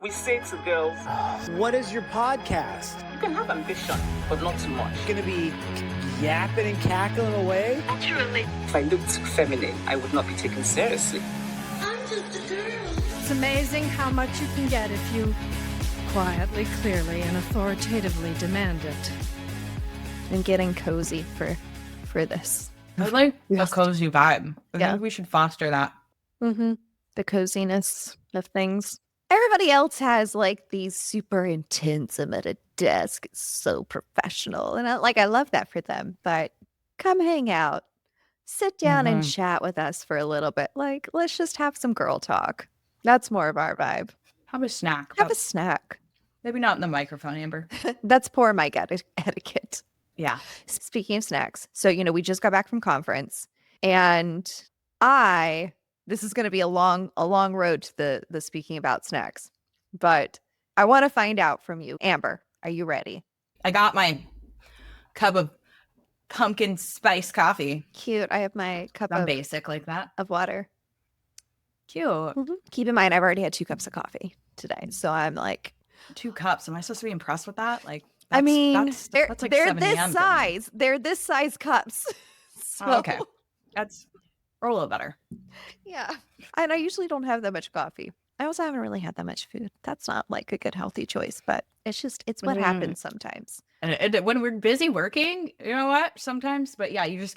We say to girls, What is your podcast? you can have ambition, but not too much. Gonna be yapping and cackling away? Naturally. If I looked feminine, I would not be taken seriously. I'm just a girl. It's amazing how much you can get if you quietly, clearly, and authoritatively demand it. I'm getting cozy for this. I like a cozy vibe. I think we should foster that. Mm-hmm. The coziness of things. Everybody else has like these super intense. I'm at a desk. It's so professional, and I love that for them. But come hang out, sit down and chat with us for a little bit. Like, let's just have some girl talk. That's more of our vibe. Have a snack. Have a snack. Maybe not in the microphone, Amber. That's poor mic etiquette. Yeah. Speaking of snacks, so we just got back from conference, and this is going to be a long road to the speaking about snacks, but I want to find out from you, Amber. Are you ready? I got my cup of pumpkin spice coffee. Cute. I have my cup I'm basic like that. of water. Cute. Mm-hmm. Keep in mind, I've already had 2 cups of coffee today, so I'm like 2 cups. Am I supposed to be impressed with that? Like, I mean, that's like they're 7 this a.m. size. They're this size cups. So, Oh, okay. We're a little better. Yeah. And I usually don't have that much coffee. I also haven't really had that much food. That's not like a good healthy choice, but it's what happens sometimes. And when we're busy working, you know what? Sometimes, but yeah, you just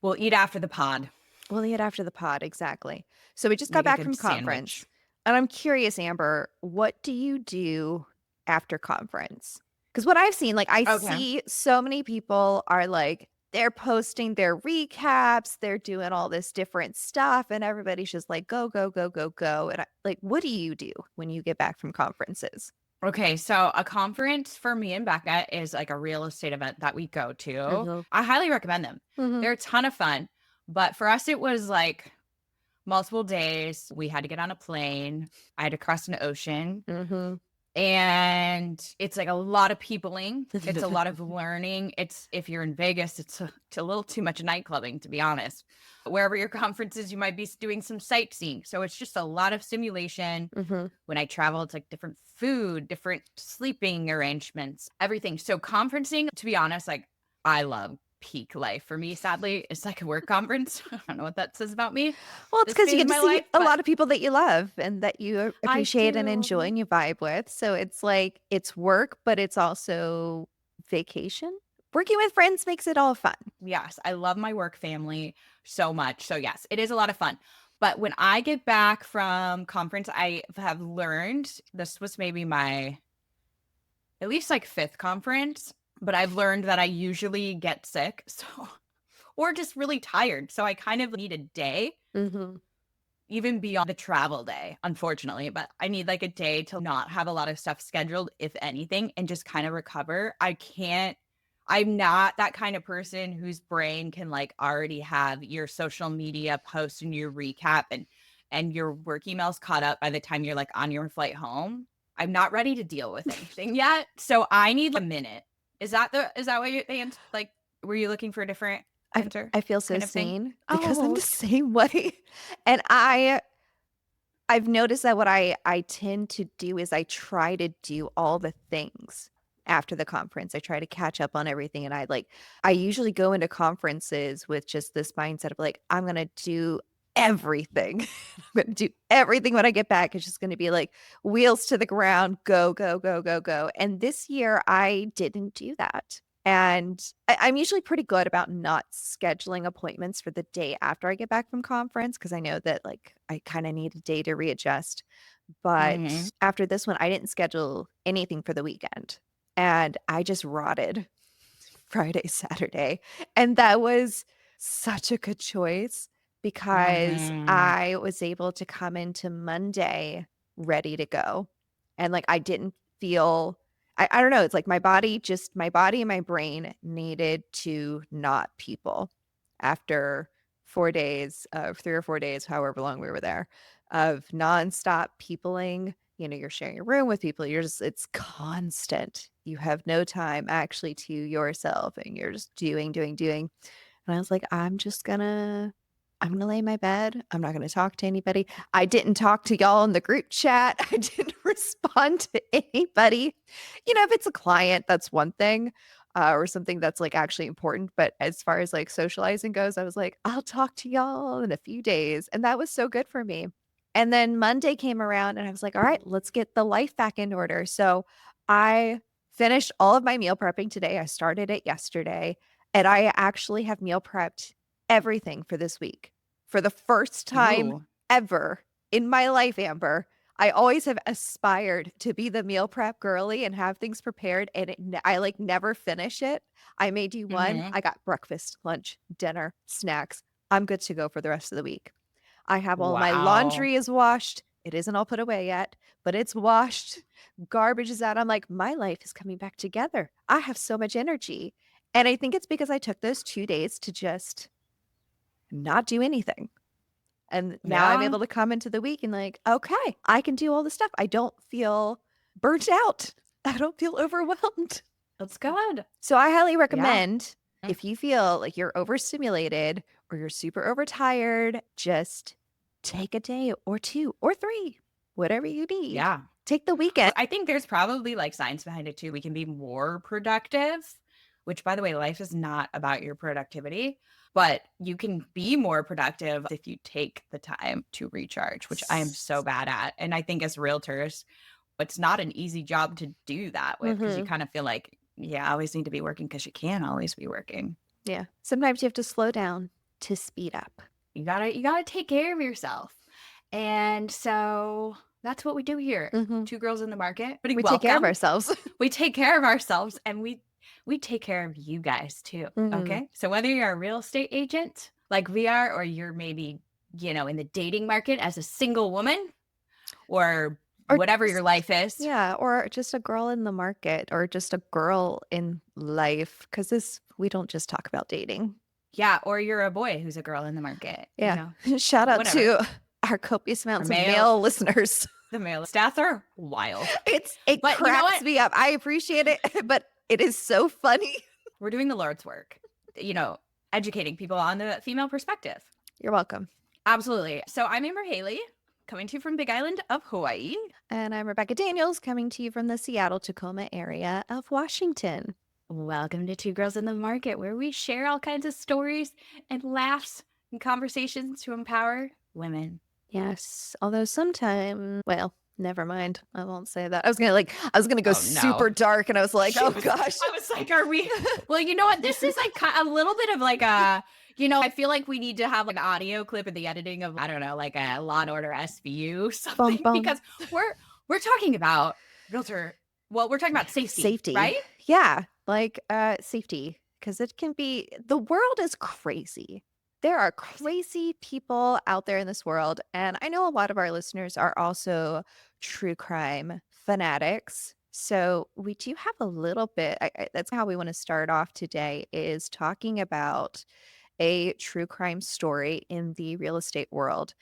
we'll eat after the pod. We'll eat after the pod, exactly. So we just got Make a back from good conference. sandwich. And I'm curious, Amber, what do you do after conference? Because what I've seen, like I see so many people are like, they're posting their recaps, they're doing all this different stuff, and everybody's just like, go, go, go, go, go. And what do you do when you get back from conferences? Okay, so a conference for me and Bekah is like a real estate event that we go to. Mm-hmm. I highly recommend them. Mm-hmm. They're a ton of fun. But for us, it was like multiple days. We had to get on a plane. I had to cross an ocean. Mm-hmm. And it's like a lot of peopling. It's a lot of learning. If you're in Vegas, it's a little too much nightclubbing, to be honest. Wherever your conference is, you might be doing some sightseeing. So it's just a lot of simulation. Mm-hmm. When I travel, it's like different food, different sleeping arrangements, everything. So conferencing, to be honest, like I love peak life. For me, sadly, it's like a work conference. I don't know what that says about me. Well, it's because you get to see a lot of people that you love and that you appreciate and enjoy and you vibe with. So it's like it's work, but it's also vacation. Working with friends makes it all fun. Yes, I love my work family so much. So yes, it is a lot of fun. But when I get back from conference, I have learned, this was maybe my at least like 5th conference, but I've learned that I usually get sick, or just really tired. So I kind of need a day, even beyond the travel day, unfortunately. But I need like a day to not have a lot of stuff scheduled, if anything, and just kind of recover. I'm not that kind of person whose brain can like already have your social media post and your recap and your work emails caught up by the time you're like on your flight home. I'm not ready to deal with anything yet. So I need a minute. Is that what you like? Were you looking for a different answer? I feel so sane because I'm the same way. And I've noticed that what I tend to do is I try to do all the things after the conference. I try to catch up on everything. And I usually go into conferences with just this mindset of like, I'm going to do everything. I'm going to do everything when I get back. It's just going to be like wheels to the ground, go, go, go, go, go. And this year I didn't do that. And I'm usually pretty good about not scheduling appointments for the day after I get back from conference because I know that like I kind of need a day to readjust. But after this one, I didn't schedule anything for the weekend. And I just rotted Friday, Saturday. And that was such a good choice because I was able to come into Monday ready to go. And like I didn't feel, I don't know, it's like my body and my brain needed to not people after 4 days of 3 or 4 days, however long we were there, of nonstop peopling. You're sharing your room with people. It's constant. You have no time actually to yourself and you're just doing. And I was like, I'm just gonna I'm going to lay in my bed. I'm not going to talk to anybody. I didn't talk to y'all in the group chat. I didn't respond to anybody. If it's a client, that's one thing, or something that's like actually important. But as far as like socializing goes, I was like, I'll talk to y'all in a few days. And that was so good for me. And then Monday came around and I was like, all right, let's get the life back in order. So I finished all of my meal prepping today. I started it yesterday, and I actually have meal prepped everything for this week. For the first time Ooh. ever in my life, Amber, I always have aspired to be the meal prep girly and have things prepared, and I like never finish it. I may do one. Mhm. I got breakfast, lunch, dinner, snacks. I'm good to go for the rest of the week. I have all my Wow. laundry is washed. It isn't all put away yet, but it's washed. Garbage is out. I'm like, my life is coming back together. I have so much energy. And I think it's because I took those 2 days to just not do anything. And now I'm Yeah. able to come into the week and like, okay, I can do all this stuff. I don't feel burnt out. I don't feel overwhelmed. That's good. So I highly Yeah. recommend if you feel like you're overstimulated or you're super overtired, just take a day or 2 or 3, whatever you need. Yeah. Take the weekend. I think there's probably like science behind it too. We can be more productive, which by the way, life is not about your productivity, but you can be more productive if you take the time to recharge, which I am so bad at. And I think as realtors, it's not an easy job to do that with because you kind of feel like, yeah, I always need to be working because you can't always be working. Yeah. Sometimes you have to slow down to speed up. You gotta take care of yourself. And so that's what we do here. Two girls in the market. We take care of ourselves. We take care of ourselves, and we take care of you guys too. Okay. So whether you're a real estate agent like we are, or you're maybe, in the dating market as a single woman or whatever your life is. Yeah. Or just a girl in the market or just a girl in life. Because we don't just talk about dating. Yeah. Or you're a boy who's a girl in the market. Yeah. Shout out whatever. to our copious amounts of male- male listeners. The male stats are wild. It But you know cracks what? me up. I appreciate it, but it is so funny. We're doing the Lord's work, educating people on the female perspective. You're welcome. Absolutely. So I'm Amber Haley, coming to you from Big Island of Hawaii. And I'm Rebecca Daniels, coming to you from the Seattle-Tacoma area of Washington. Welcome to Two Girls in the Market, where we share all kinds of stories and laughs and conversations to empower women. Yes, although sometimes, well, never mind. I won't say that. I was gonna go super dark, and I was like, oh gosh. I was like, are we? Well, you know what? This is like a little bit of like a, I feel like we need to have an audio clip in the editing of, I don't know, like a Law and Order SVU something, because we're talking about realtor. Well, we're talking about safety, right? Yeah, like safety, because it can be. The world is crazy. There are crazy people out there in this world. And I know a lot of our listeners are also true crime fanatics. So we do have a little bit, that's how we want to start off today, is talking about a true crime story in the real estate world.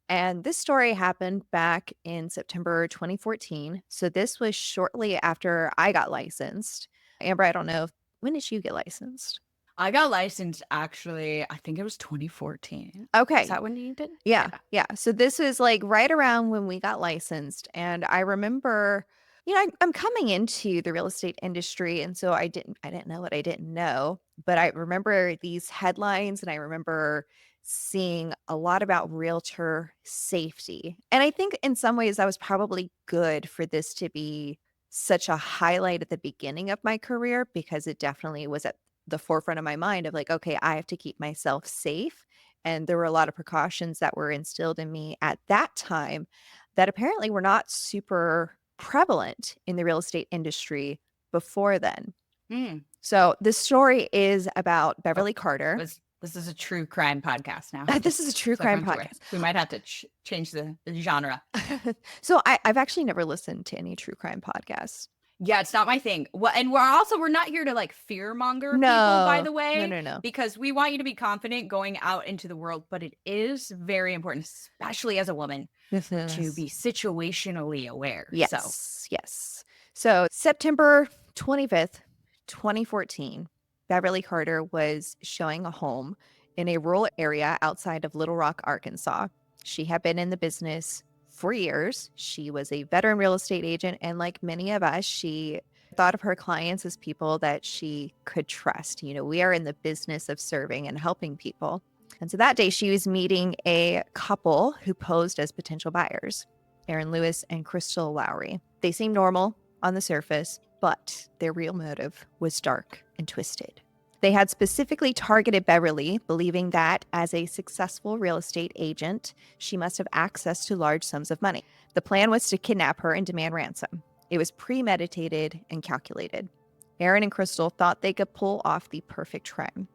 And this story happened back in September 2014. So this was shortly after I got licensed. Amber, I don't know, when did you get licensed? I got licensed actually, I think it was 2014. Okay. Is that when you did? Yeah. So this was like right around when we got licensed. And I remember, I'm coming into the real estate industry. And so I didn't know what I didn't know. But I remember these headlines and I remember seeing a lot about realtor safety. And I think in some ways that was probably good for this to be such a highlight at the beginning of my career, because it definitely was at the forefront of my mind of like, okay, I have to keep myself safe. And there were a lot of precautions that were instilled in me at that time that apparently were not super prevalent in the real estate industry before then. So this story is about Beverly Carter. This is a true crime podcast now. This is a true crime podcast. We might have to change the genre. So I've actually never listened to any true crime podcasts. Yeah, it's not my thing. Well, and we're not here to like fear monger people, by the way. No. Because we want you to be confident going out into the world, but it is very important, especially as a woman, to be situationally aware. Yes. So September 25th, 2014, Beverly Carter was showing a home in a rural area outside of Little Rock, Arkansas. She had been in the business for years. She was a veteran real estate agent, and like many of us, she thought of her clients as people that she could trust. You know, we are in the business of serving and helping people. And so that day she was meeting a couple who posed as potential buyers, Aaron Lewis and Crystal Lowry. They seemed normal on the surface, but their real motive was dark and twisted. They had specifically targeted Beverly, believing that as a successful real estate agent, she must have access to large sums of money. The plan was to kidnap her and demand ransom. It was premeditated and calculated. Aaron and Crystal thought they could pull off the perfect crime,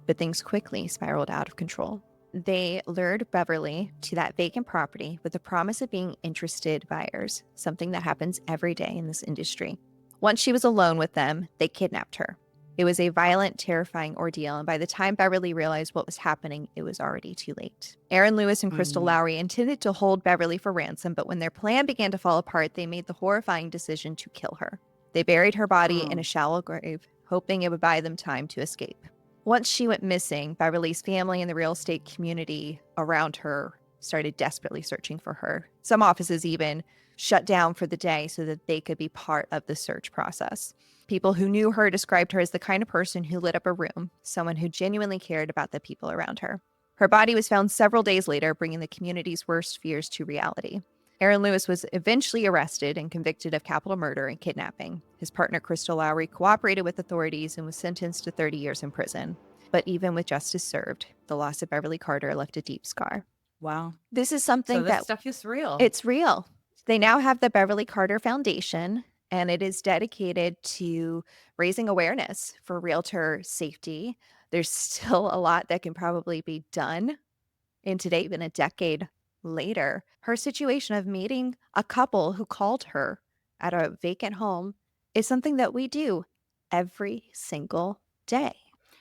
but things quickly spiraled out of control. They lured Beverly to that vacant property with the promise of being interested buyers, something that happens every day in this industry. Once she was alone with them, they kidnapped her. It was a violent, terrifying ordeal, and by the time Beverly realized what was happening, it was already too late. Aaron Lewis and Crystal Lowry intended to hold Beverly for ransom, but when their plan began to fall apart, they made the horrifying decision to kill her. They buried her body in a shallow grave, hoping it would buy them time to escape. Once she went missing, Beverly's family and the real estate community around her started desperately searching for her. Some offices even shut down for the day so that they could be part of the search process. People who knew her described her as the kind of person who lit up a room, someone who genuinely cared about the people around her. Her body was found several days later, bringing the community's worst fears to reality. Aaron Lewis was eventually arrested and convicted of capital murder and kidnapping. His partner, Crystal Lowry, cooperated with authorities and was sentenced to 30 years in prison. But even with justice served, the loss of Beverly Carter left a deep scar. Wow. This is something So this stuff is real. It's real. They now have the Beverly Carter Foundation, and it is dedicated to raising awareness for realtor safety. There's still a lot that can probably be done in today, even a decade later. Her situation of meeting a couple who called her at a vacant home is something that we do every single day.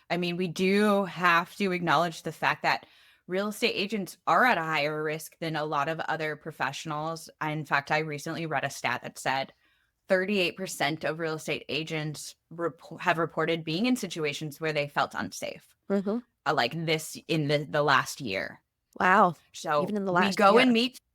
I mean, we do have to acknowledge the fact that real estate agents are at a higher risk than a lot of other professionals. In fact, I recently read a stat that said 38% of real estate agents have reported being in situations where they felt unsafe, like this in the last year. Wow. So even in the last we go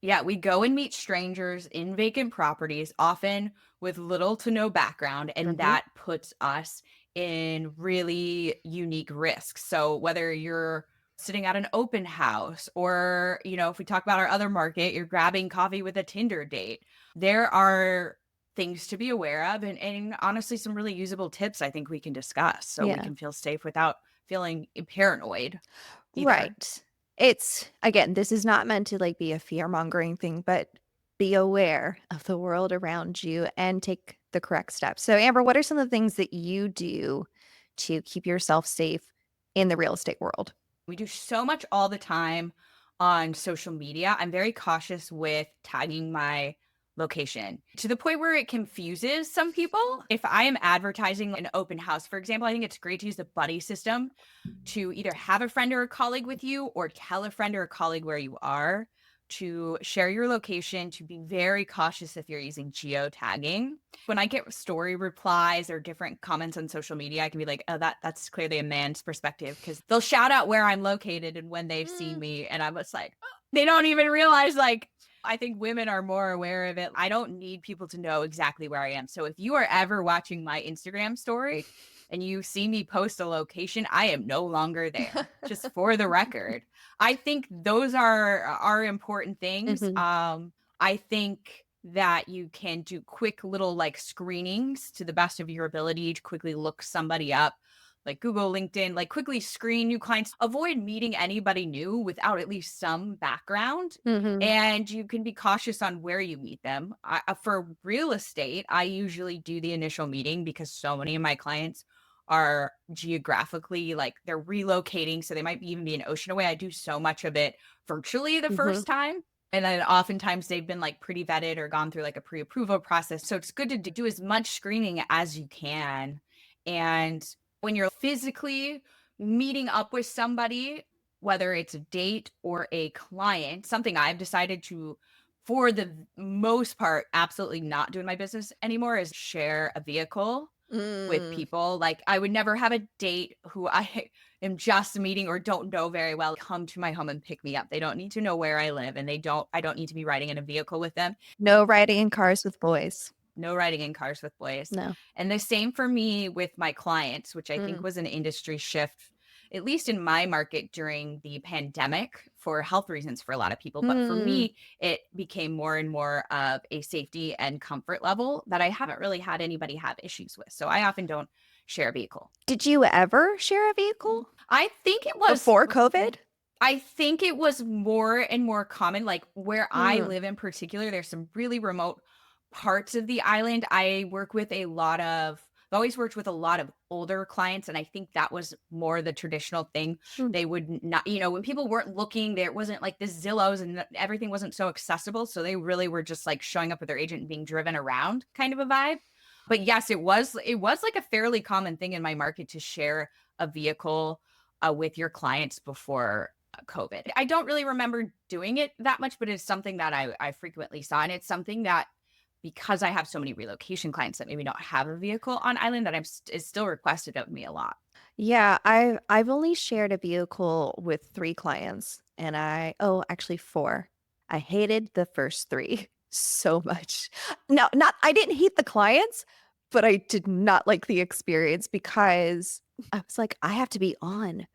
year. we go and meet strangers in vacant properties, often with little to no background, and that puts us in really unique risks. So whether you're sitting at an open house or, you know, if we talk about our other market, you're grabbing coffee with a Tinder date, there are things to be aware of and honestly some really usable tips I think we can discuss so we can feel safe without feeling paranoid either. Right. It's, again, this is not meant to like be a fear-mongering thing, but be aware of the world around you and take the correct steps. So Amber, what are some of the things that you do to keep yourself safe in the real estate world? We do so much all the time on social media. I'm very cautious with tagging my location to the point where it confuses some people. If I am advertising an open house, for example, I think it's great to use the buddy system to either have a friend or a colleague with you or tell a friend or a colleague where you are, to share your location, to be very cautious if you're using geotagging. When I get story replies or different comments on social media, I can be like, oh, that's clearly a man's perspective because they'll shout out where I'm located and when they've seen me. And I'm just like, oh, they don't even realize, like, I think women are more aware of it. I don't need people to know exactly where I am. So if you are ever watching my Instagram story and you see me post a location, I am no longer there, just for the record. I think those are important things. I think that you can do quick little like screenings to the best of your ability to quickly look somebody up, like Google, LinkedIn, like quickly screen new clients, avoid meeting anybody new without at least some background. And you can be cautious on where you meet them. For real estate, I usually do the initial meeting because so many of my clients are geographically, like they're relocating. So they might even be an ocean away. I do so much of it virtually the first time. And then oftentimes they've been like pretty vetted or gone through like a pre-approval process. So it's good to do as much screening as you can. And when you're physically meeting up with somebody, whether it's a date or a client, something I've decided to, for the most part, absolutely not do in my business anymore is share a vehicle. with Mm. people. Like I would never have a date who I am just meeting or don't know very well come to my home and pick me up. They don't need to know where I live, and I don't need to be riding in a vehicle with them. No riding in cars with boys. No riding in cars with boys. No. And the same for me with my clients, which I think Mm. was an industry shift, at least in my market during the pandemic for health reasons for a lot of people. But for Mm. me, it became more and more of a safety and comfort level that I haven't really had anybody have issues with. So I often don't share a vehicle. Did you ever share a vehicle I think it was before COVID? I think it was more and more common. Like where I Hmm. live in particular, there's some really remote parts of the island. I've always worked with a lot of older clients. And I think that was more the traditional thing. Hmm. They would not, when people weren't looking, there wasn't like the Zillows and everything wasn't so accessible. So they really were just like showing up with their agent and being driven around kind of a vibe. But yes, it was like a fairly common thing in my market to share a vehicle with your clients before COVID. I don't really remember doing it that much, but it's something that I frequently saw. And it's something that, because I have so many relocation clients that maybe don't have a vehicle on island, that is still requested of me a lot. Yeah, I've only shared a vehicle with 3 clients, and actually 4. I hated the first 3 so much. No, not I didn't hate the clients, but I did not like the experience because I was like, I have to be on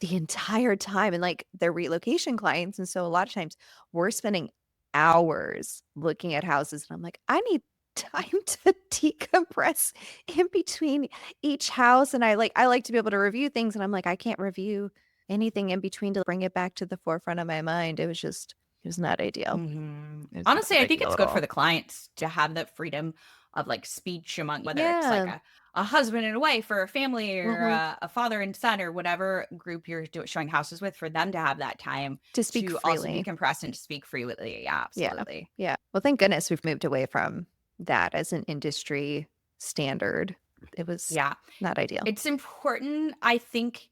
the entire time, and like they're relocation clients, and so a lot of times we're spending hours looking at houses, and I'm like, I need time to decompress in between each house, and I like to be able to review things, and I'm like, I can't review anything in between to bring it back to the forefront of my mind. It was not ideal. It was not Honestly, I think ideal it's at good for all. the clients to have the freedom of like speech among, whether it's like Yeah. a husband and a wife or a family or Mhm. a father and son or whatever group you're showing houses with, for them to have that time To speak to also freely. decompress and to speak freely. Yeah, Yeah. absolutely. Yeah. Well, thank goodness we've moved away from that as an industry standard. It was Yeah. not ideal. It's important, I think,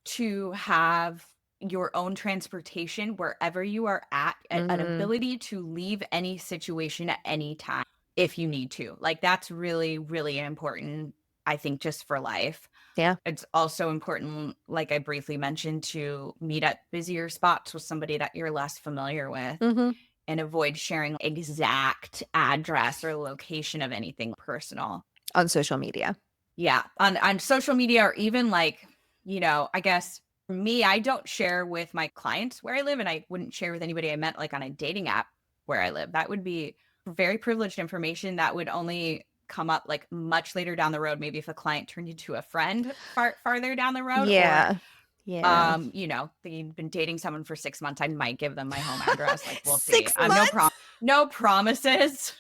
to have your own transportation wherever you are at, an Mhm. ability to leave any situation at any time if you need to. Like that's really, really important, I think, just for life. Yeah. It's also important, like I briefly mentioned, to meet at busier spots with somebody that you're less familiar with Mhm. and avoid sharing exact address or location of anything personal. On social media. Yeah, on social media, or even like, I guess for me, I don't share with my clients where I live, and I wouldn't share with anybody I met like on a dating app where I live. That would be very privileged information that would only come up like much later down the road, maybe if a client turned into a friend farther down the road, or Yeah. Yeah. they've been dating someone for 6 months. I might give them my home address. Like we'll see. 6 months? No promises.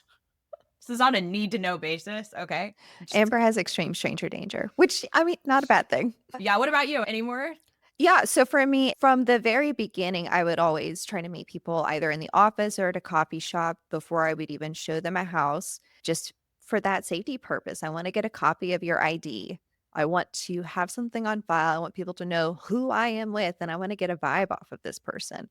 This is on a need to know basis. Okay. Amber has extreme stranger danger, which I mean, not a bad thing. Yeah. What about you? Any more? Yeah, so for me, from the very beginning, I would always try to meet people either in the office or at a coffee shop before I would even show them a house, just for that safety purpose. I want to get a copy of your ID. I want to have something on file. I want people to know who I am with, and I want to get a vibe off of this person.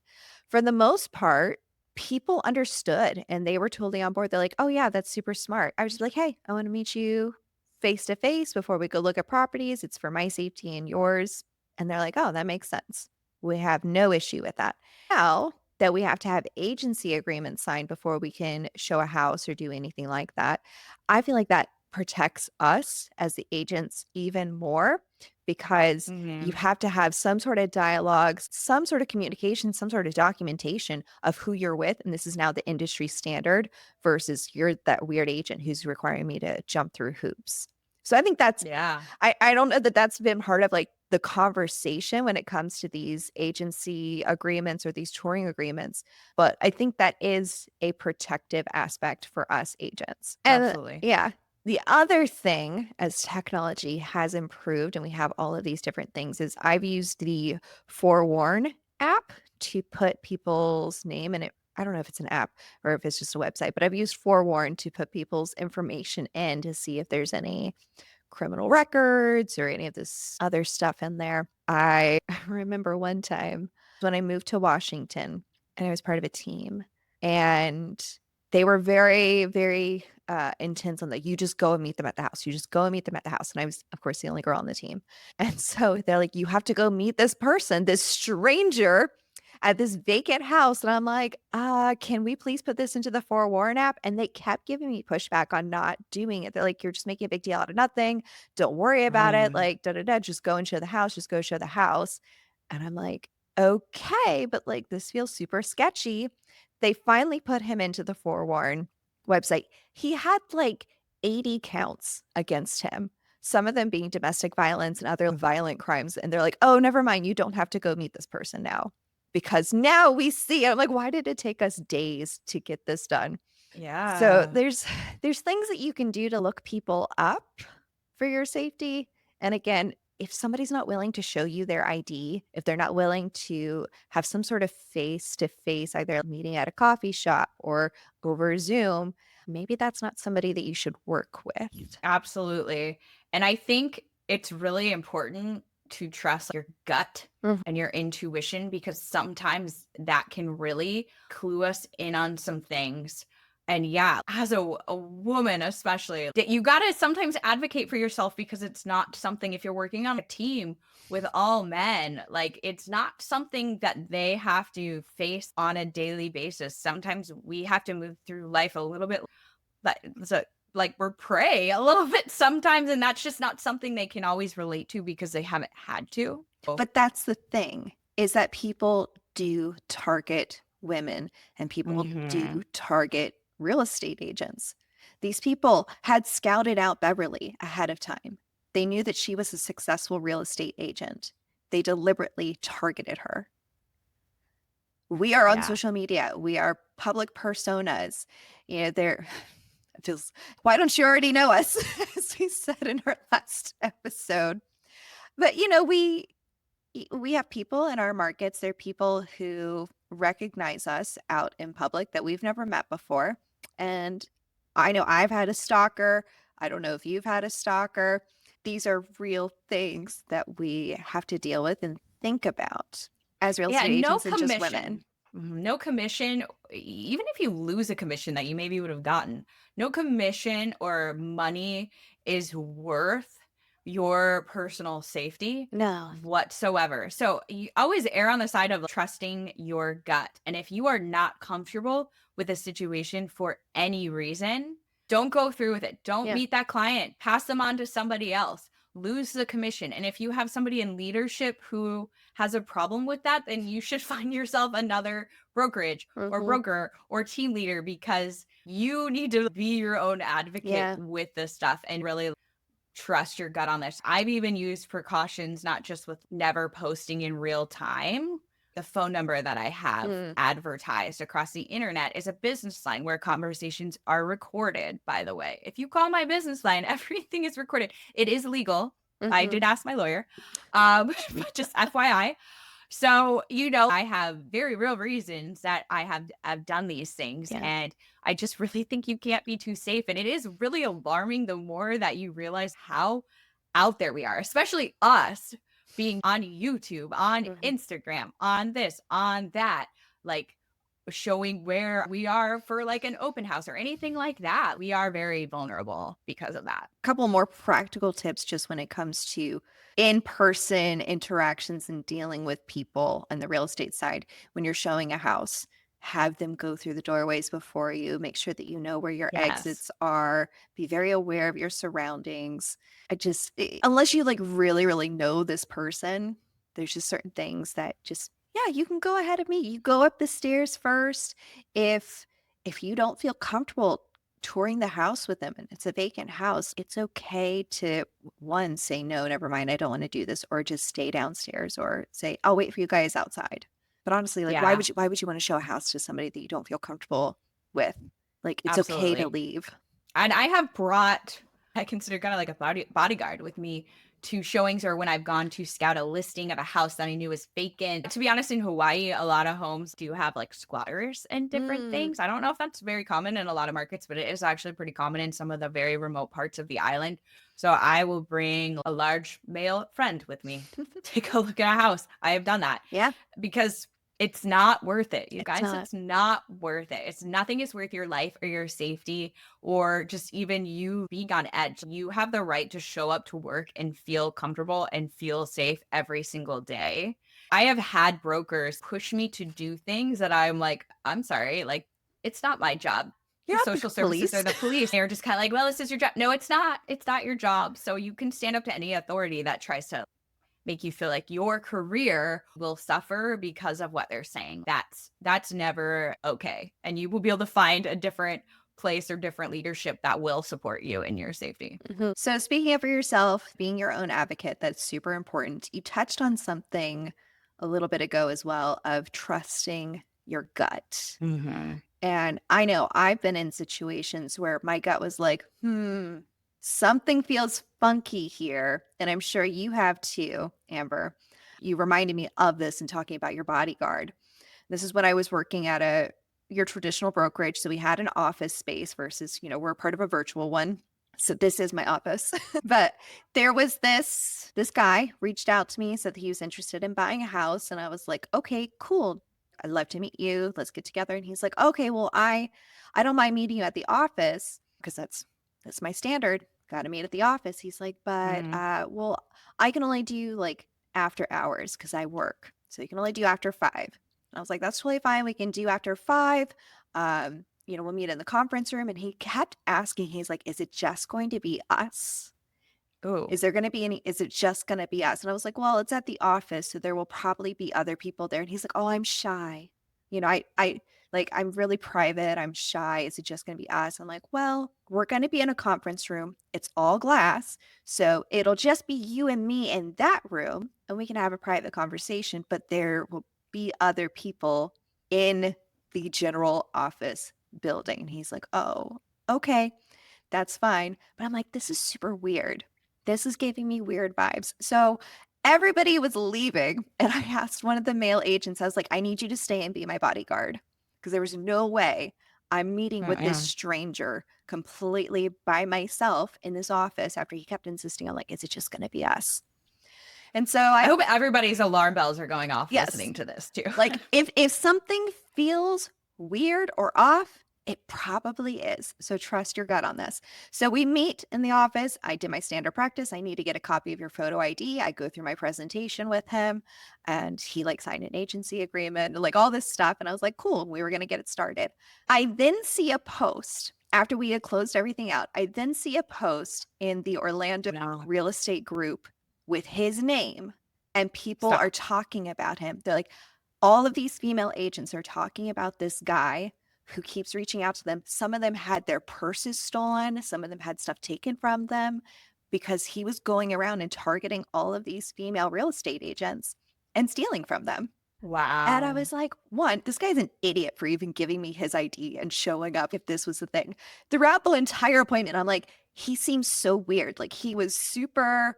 For the most part, people understood and they were totally on board. They're like, oh, yeah, that's super smart. I was just like, hey, I want to meet you face to face before we go look at properties. It's for my safety and yours. And they're like, "Oh, that makes sense. We have no issue with that." Now that we have to have agency agreements signed before we can show a house or do anything like that, I feel like that protects us as the agents even more because you Mhm. have to have some sort of dialogue, some sort of communication, some sort of documentation of who you're with. And this is now the industry standard versus you're that weird agent who's requiring me to jump through hoops. So I think that's Yeah. I don't know that that's been part of, like, the conversation when it comes to these agency agreements or these touring agreements, but I think that is a protective aspect for us agents. And Absolutely. yeah, the other thing as technology has improved and we have all of these different things is I've used the Forewarn app to put people's name in it. I don't know if it's an app or if it's just a website, but I've used Forewarn to put people's information in to see if there's any criminal records or any of this other stuff in there. I remember one time when I moved to Washington and I was part of a team and they were very, very intense on that. You just go and meet them at the house. You just go and meet them at the house. And I was, of course, the only girl on the team. And so they're like, you have to go meet this person, this stranger at this vacant house. And I'm like, can we please put this into the forewarn app? And they kept giving me pushback on not doing it. They're like, you're just making a big deal out of nothing. Don't worry about it. Like, just go and show the house. Just go show the house. And I'm like, okay, but like, this feels super sketchy. They finally put him into the forewarn website. He had like 80 counts against him, some of them being domestic violence and other violent crimes. And they're like, oh, never mind. You don't have to go meet this person now. Because now we see, I'm like, why did it take us days to get this done? Yeah. So there's things that you can do to look people up for your safety. And again, if somebody's not willing to show you their ID, if they're not willing to have some sort of face-to-face, either meeting at a coffee shop or over Zoom, maybe that's not somebody that you should work with. Absolutely. And I think it's really important to trust your gut and your intuition, because sometimes that can really clue us in on some things. And yeah, as a woman, especially, that you got to sometimes advocate for yourself, because it's not something, if you're working on a team with all men, like it's not something that they have to face on a daily basis. Sometimes we have to move through life a little bit like we're prey a little bit sometimes, and that's just not something they can always relate to because they haven't had to. But that's the thing, is that people do target women and people do target real estate agents. These people had scouted out Beverly ahead of time. They knew that she was a successful real estate agent. They deliberately targeted her. We are on social media. We are public personas. You know, it feels, why don't you already know us? As we said in our last episode. But, you know, we have people in our markets. There are people who recognize us out in public that we've never met before. And I know I've had a stalker. I don't know if you've had a stalker. These are real things that we have to deal with and think about as real estate agents and just women. No commission, even if you lose a commission that you maybe would have gotten, no commission or money is worth your personal safety whatsoever. So you always err on the side of trusting your gut. And if you are not comfortable with a situation for any reason, don't go through with it. Don't meet that client. Pass them on to somebody else. Lose the commission. And if you have somebody in leadership who has a problem with that, then you should find yourself another brokerage or broker or team leader, because you need to be your own advocate with this stuff and really trust your gut on this. I've even used precautions, not just with never posting in real time. The phone number that I have advertised across the internet is a business line where conversations are recorded, by the way. If you call my business line, everything is recorded. It is legal. I did ask my lawyer, but just FYI. So, you know, I have very real reasons that I have done these things. And I just really think you can't be too safe. And it is really alarming the more that you realize how out there we are, especially us being on YouTube, on Instagram, on this, on that, like showing where we are for like an open house or anything like that. We are very vulnerable because of that. A couple more practical tips just when it comes to in-person interactions and dealing with people on the real estate side. When you're showing a house, have them go through the doorways before you. Make sure that you know where your exits are. Be very aware of your surroundings. Unless you like really, really know this person, there's just certain things that just, you can go ahead of me. You go up the stairs first. If you don't feel comfortable touring the house with them and it's a vacant house, it's okay to say, no, never mind, I don't want to do this, or just stay downstairs, or say, I'll wait for you guys outside. But honestly, like, why would you want to show a house to somebody that you don't feel comfortable with? Like, it's okay to leave. And I have brought, I consider kind of like a bodyguard with me to showings, or when I've gone to scout a listing of a house that I knew was vacant. To be honest, in Hawaii, a lot of homes do have like squatters and different things. I don't know if that's very common in a lot of markets, but it is actually pretty common in some of the very remote parts of the island. So I will bring a large male friend with me, take a look at a house. I have done that. Yeah. Because It's not worth it, you It's guys. not. It's not worth it. It's nothing is worth your life or your safety or just even you being on edge. You have the right to show up to work and feel comfortable and feel safe every single day. I have had brokers push me to do things that I'm like, I'm sorry, like it's not my job. You're The not the social services police. or the police. They're just kind of like, well, this is your job. No, it's not. It's not your job. So you can stand up to any authority that tries to make you feel like your career will suffer because of what they're saying. That's never okay. And you will be able to find a different place or different leadership that will support you in your safety. So speaking up for yourself, being your own advocate, that's super important. You touched on something a little bit ago as well of trusting your gut. And I know I've been in situations where my gut was like, something feels funky here. And I'm sure you have too, Amber. You reminded me of this in talking about your bodyguard. This is when I was working at your traditional brokerage. So we had an office space versus, we're a part of a virtual one. So this is my office. But there was this guy reached out to me, said that he was interested in buying a house. And I was like, okay, cool. I'd love to meet you. Let's get together. And he's like, okay, well, I don't mind meeting you at the office because that's my standard. Got to meet at the office. He's like, but well, I can only do like after hours because I work. So you can only do after 5. And I was like, that's totally fine. We can do after 5. We'll meet in the conference room. And he kept asking, he's like, is it just going to be us? Oh, Is it just going to be us? And I was like, well, it's at the office, so there will probably be other people there. And he's like, oh, I'm shy. I'm really private. I'm shy. Is it just going to be us? I'm like, well, we're going to be in a conference room. It's all glass. So it'll just be you and me in that room and we can have a private conversation, but there will be other people in the general office building. And he's like, oh, okay, that's fine. But I'm like, this is super weird. This is giving me weird vibes. So everybody was leaving. And I asked one of the male agents, I was like, I need you to stay and be my bodyguard. Because there was no way I'm meeting with this stranger completely by myself in this office after he kept insisting on like, is it just going to be us? And so I hope everybody's alarm bells are going off listening to this too. Like if something feels weird or off, it probably is. So trust your gut on this. So we meet in the office. I did my standard practice. I need to get a copy of your photo ID. I go through my presentation with him and he like signed an agency agreement, like all this stuff. And I was like, cool, we were going to get it started. I then see a post after we had closed everything out. I then see a post in the Orlando real estate group with his name and people are talking about him. They're like, all of these female agents are talking about this guy who keeps reaching out to them. Some of them had their purses stolen. Some of them had stuff taken from them because he was going around and targeting all of these female real estate agents and stealing from them. Wow. And I was like, one, this guy's an idiot for even giving me his ID and showing up if this was the thing. Throughout the entire appointment, I'm like, he seems so weird. Like he was super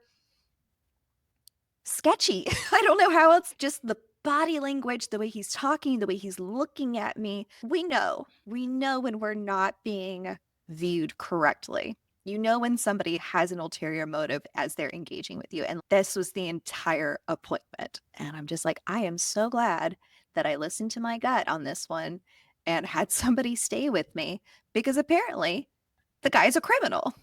sketchy. I don't know how else, just the body language, the way he's talking, the way he's looking at me. We know when we're not being viewed correctly. You know when somebody has an ulterior motive as they're engaging with you. And this was the entire appointment. And I'm just like, I am so glad that I listened to my gut on this one and had somebody stay with me because apparently the guy's a criminal.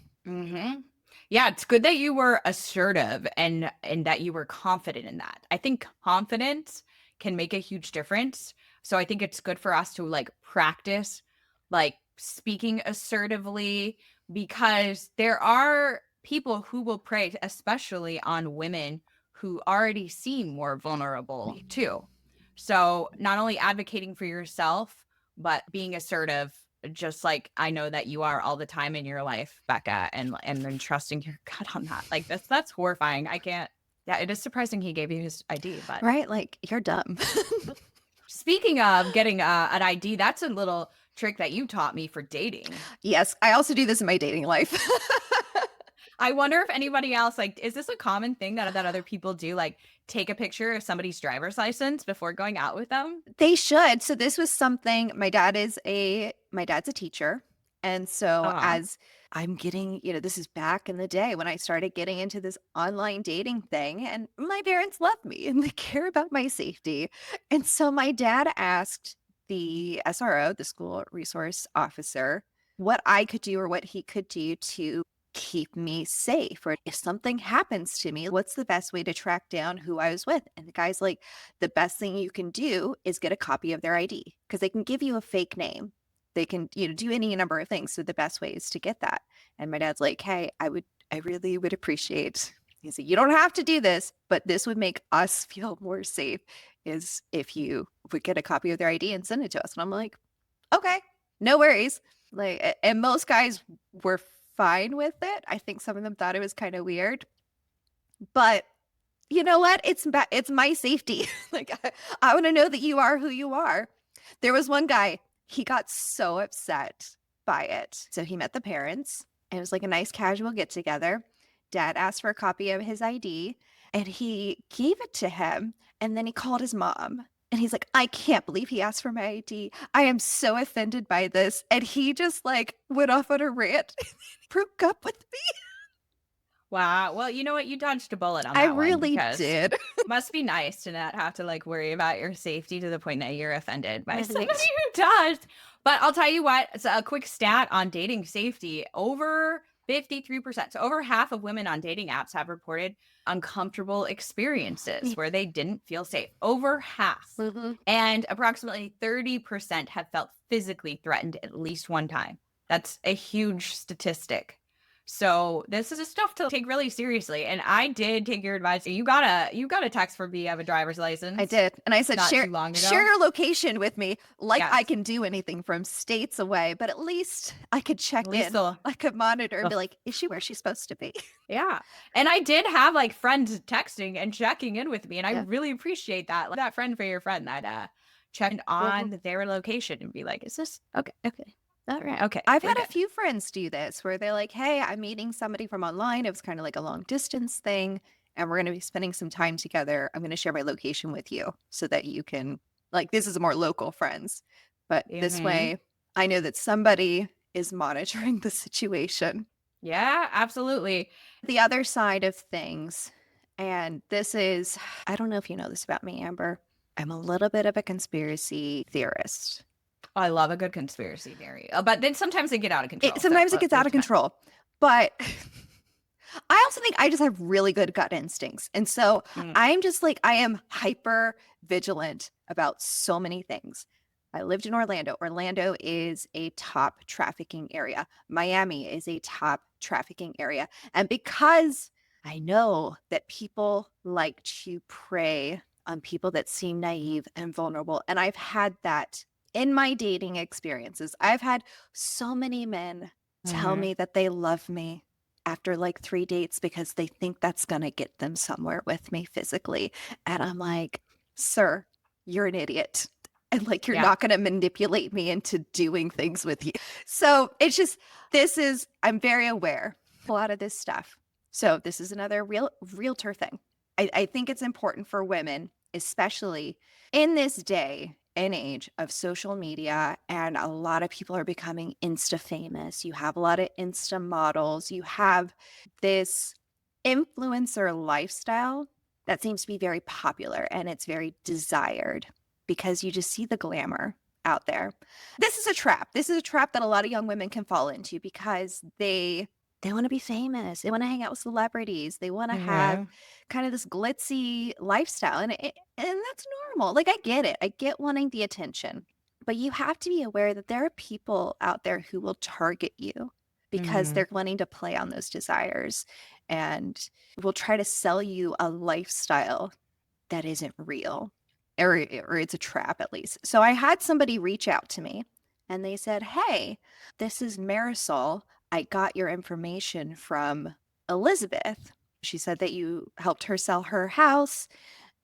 Yeah, it's good that you were assertive and that you were confident in that. I think confidence can make a huge difference. So I think it's good for us to like practice like speaking assertively because there are people who will prey, especially on women who already seem more vulnerable too. So not only advocating for yourself, but being assertive, just like I know that you are all the time in your life, Bekah, and then trusting your gut on that. Like that's horrifying. I can't. Yeah, it is surprising he gave you his ID, but right, like you're dumb. Speaking of getting an ID, that's a little trick that you taught me for dating. Yes, I also do this in my dating life. I wonder if anybody else, like, is this a common thing that other people do? Like, take a picture of somebody's driver's license before going out with them? They should. So this was something my dad's a teacher. And so as I'm getting, this is back in the day when I started getting into this online dating thing, and my parents love me and they care about my safety. And so my dad asked the SRO, the school resource officer, what I could do or what he could do to keep me safe. Or if something happens to me, what's the best way to track down who I was with? And the guy's like, the best thing you can do is get a copy of their ID because they can give you a fake name. They can, do any number of things. So the best way is to get that. And my dad's like, hey, I really would appreciate. He said, you don't have to do this, but this would make us feel more safe is if you would get a copy of their ID and send it to us. And I'm like, okay, no worries. Like, and most guys were fine with it. I think some of them thought it was kind of weird, but you know what? It's my safety. Like, I want to know that you are who you are. There was one guy, he got so upset by it. So he met the parents. It was like a nice casual get together. Dad asked for a copy of his ID and he gave it to him. And then he called his mom and he's like, I can't believe he asked for my ID. I am so offended by this. And he just like went off on a rant and broke up with me. Wow. Well, you know what? You dodged a bullet on that I one really because did. must be nice to not have to like worry about your safety to the point that you're offended by Right. somebody who does. But I'll tell you what, it's a quick stat on dating safety. Over 53%, so over half of women on dating apps have reported uncomfortable experiences where they didn't feel safe. Over half. Mhm. And approximately 30% have felt physically threatened at least one time. That's a huge statistic. So this is stuff to take really seriously. And I did take your advice. You got a text from me. You have a driver's license. I did. And I said, Not share too long ago. your location with me. Like Yes. I can do anything from states away, but at least I could check At least in. they'll- I could monitor and be like, is she where she's supposed to be? Yeah. And I did have like friends texting and checking in with me. And I Yeah. really appreciate that. Like, that friend for your friend that checked on their location and be like, is this okay? Okay. All right. Okay. I've we're had a good. few friends do this where they're like, hey, I'm meeting somebody from online. It was kind of like a long distance thing. And we're going to be spending some time together. I'm going to share my location with you so that you can, like, this is more local friends. But this Mhm. way, I know that somebody is monitoring the situation. Yeah, absolutely. The other side of things, and this is, I don't know if you know this about me, Amber. I'm a little bit of a conspiracy theorist. I love a good conspiracy theory. But then sometimes they get out of control. Sometimes so it gets out of there's control. But I also think I just have really good gut instincts. And so Mm. I'm just like, I am hyper vigilant about so many things. I lived in Orlando. Orlando is a top trafficking area. Miami is a top trafficking area. And because I know that people like to prey on people that seem naive and vulnerable, and I've had that in my dating experiences. I've had so many men tell Mhm. me that they love me after like 3 dates because they think that's going to get them somewhere with me physically. And I'm like, sir, you're an idiot. And like, you're Yeah. not going to manipulate me into doing things with you. So it's just, I'm very aware of a lot of this stuff. So this is another realtor thing. I think it's important for women, especially in this day and age of social media, and a lot of people are becoming Insta famous. You have a lot of Insta models. You have this influencer lifestyle that seems to be very popular and it's very desired because you just see the glamour out there. This is a trap. This is a trap that a lot of young women can fall into because they want to be famous. They want to hang out with celebrities. They want to have kind of this glitzy lifestyle. And that's normal. Like, I get it. I get wanting the attention. But you have to be aware that there are people out there who will target you because Mhm. they're wanting to play on those desires and will try to sell you a lifestyle that isn't real, or it's a trap at least. So I had somebody reach out to me and they said, hey, this is Marisol. I got your information from Elizabeth. She said that you helped her sell her house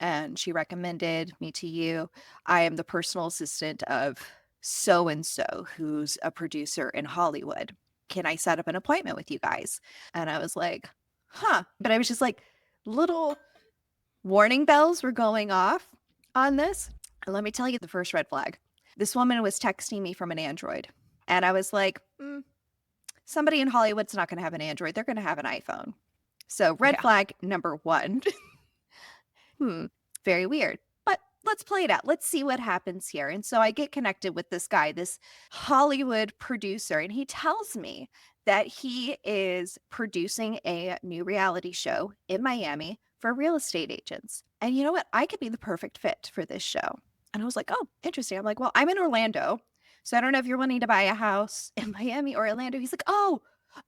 and she recommended me to you. I am the personal assistant of so and so, who's a producer in Hollywood. Can I set up an appointment with you guys? And I was like, huh. But I was just like, little warning bells were going off on this. And let me tell you the first red flag. This woman was texting me from an Android. And I was like, somebody in Hollywood's not going to have an Android. They're going to have an iPhone. So red flag number 1. Very weird. But let's play it out. Let's see what happens here. And so I get connected with this guy, this Hollywood producer, and he tells me that he is producing a new reality show in Miami for real estate agents. And you know what? I could be the perfect fit for this show. And I was like, oh, interesting. I'm like, well, I'm in Orlando. So I don't know if you're wanting to buy a house in Miami or Orlando. He's like, oh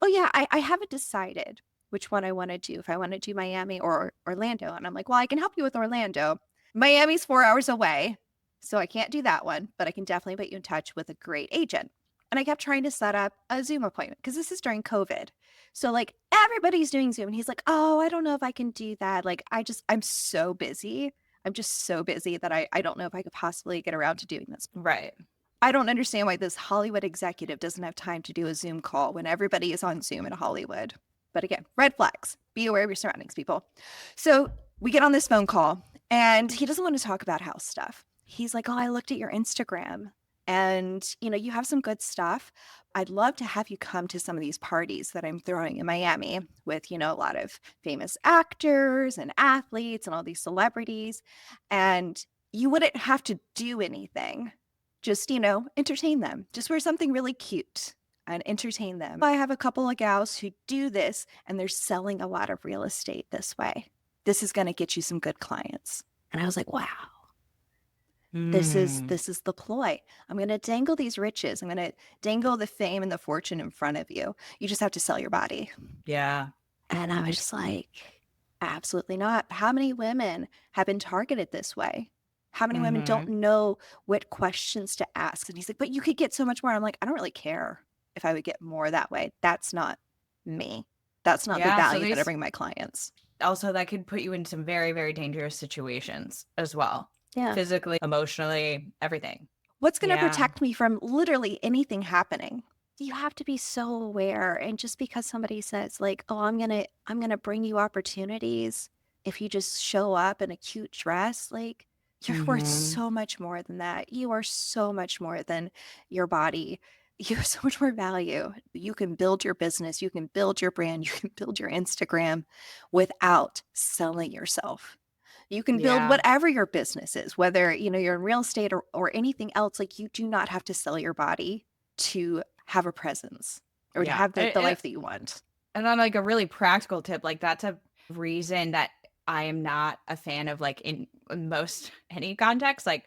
yeah, I haven't decided which one I want to do, if I want to do Miami or Orlando. And I'm like, well, I can help you with Orlando. Miami's 4 hours away, so I can't do that one, but I can definitely put you in touch with a great agent. And I kept trying to set up a Zoom appointment because this is during COVID. So like everybody's doing Zoom. And he's like, oh, I don't know if I can do that. Like, I'm so busy. I'm just so busy that I don't know if I could possibly get around to doing this. Right. I don't understand why this Hollywood executive doesn't have time to do a Zoom call when everybody is on Zoom in Hollywood. But again, red flags. Be aware of your surroundings, people. So we get on this phone call and he doesn't want to talk about house stuff. He's like, oh, I looked at your Instagram and, you have some good stuff. I'd love to have you come to some of these parties that I'm throwing in Miami with, a lot of famous actors and athletes and all these celebrities. And you wouldn't have to do anything. Just, entertain them. Just wear something really cute and entertain them. I have a couple of gals who do this and they're selling a lot of real estate this way. This is going to get you some good clients. And I was like, wow. This is the ploy. I'm going to dangle these riches. I'm going to dangle the fame and the fortune in front of you. You just have to sell your body. Yeah. And I was just like, absolutely not. How many women have been targeted this way? How many women don't know what questions to ask? And he's like, but you could get so much more. I'm like, I don't really care if I would get more that way. That's not me. That's not the value that I bring my clients. Also, that could put you in some very, very dangerous situations as well. Yeah. Physically, emotionally, everything. What's going to protect me from literally anything happening? You have to be so aware. And just because somebody says like, oh, I'm going to bring you opportunities if you just show up in a cute dress, like you're worth so much more than that. You are so much more than your body. You have so much more value. You can build your business. You can build your brand. You can build your Instagram without selling yourself. You can build whatever your business is, whether, you're in real estate or anything else. Like you do not have to sell your body to have a presence or to have the life that you want. And on like a really practical tip, like that's a reason that I am not a fan of like in most any context, like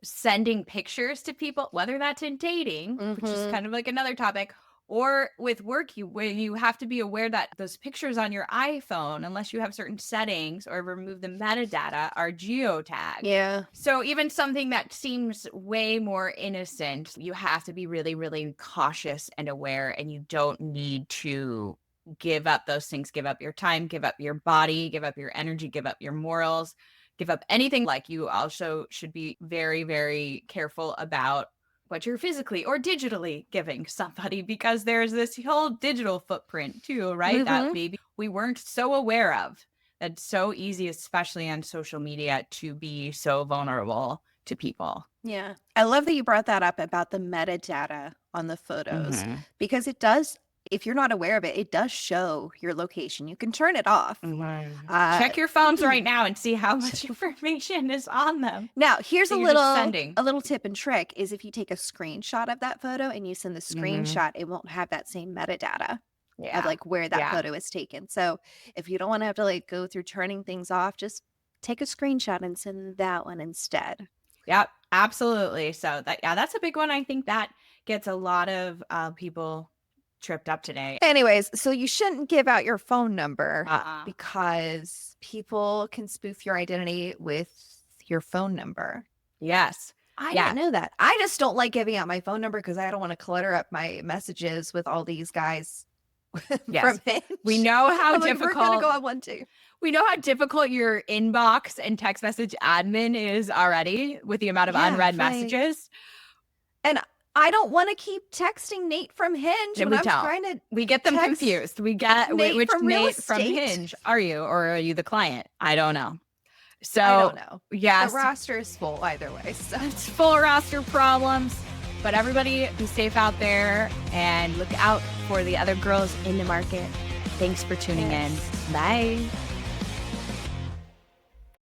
sending pictures to people, whether that's in dating, which is kind of like another topic, or with work, where you have to be aware that those pictures on your iPhone, unless you have certain settings or remove the metadata, are geotagged. Yeah. So even something that seems way more innocent, you have to be really, really cautious and aware, and you don't need to give up those things. Give up your time, give up your body, give up your energy, give up your morals, give up anything. Like you also should be very, very careful about what you're physically or digitally giving somebody, because there's this whole digital footprint too, right? That maybe we weren't so aware of. It's so easy, especially on social media, to be so vulnerable to people. Yeah. I love that you brought that up about the metadata on the photos, because it does, if you're not aware of it, it does show your location. You can turn it off. Check your phones right now and see how much information is on them. Now, here's a little tip and trick is if you take a screenshot of that photo and you send the screenshot, it won't have that same metadata of like where that photo is taken. So if you don't want to have to like go through turning things off, just take a screenshot and send that one instead. Yep, absolutely. So that's a big one. I think that gets a lot of people tripped up today. Anyways, so you shouldn't give out your phone number because people can spoof your identity with your phone number. Yes. I didn't know that. I just don't like giving out my phone number because I don't want to clutter up my messages with all these guys from Hinge. We know how difficult. We're gonna go on one too. We know how difficult your inbox and text message admin is already with the amount of unread messages. And I don't want to keep texting Nate from Hinge when I'm trying to. We get them confused. We get which from Nate from Hinge are you, or are you the client? I don't know. So I don't know. Yes, the roster is full either way. So it's full roster problems. But everybody, be safe out there and look out for the other girls in the market. Thanks for tuning in. Bye.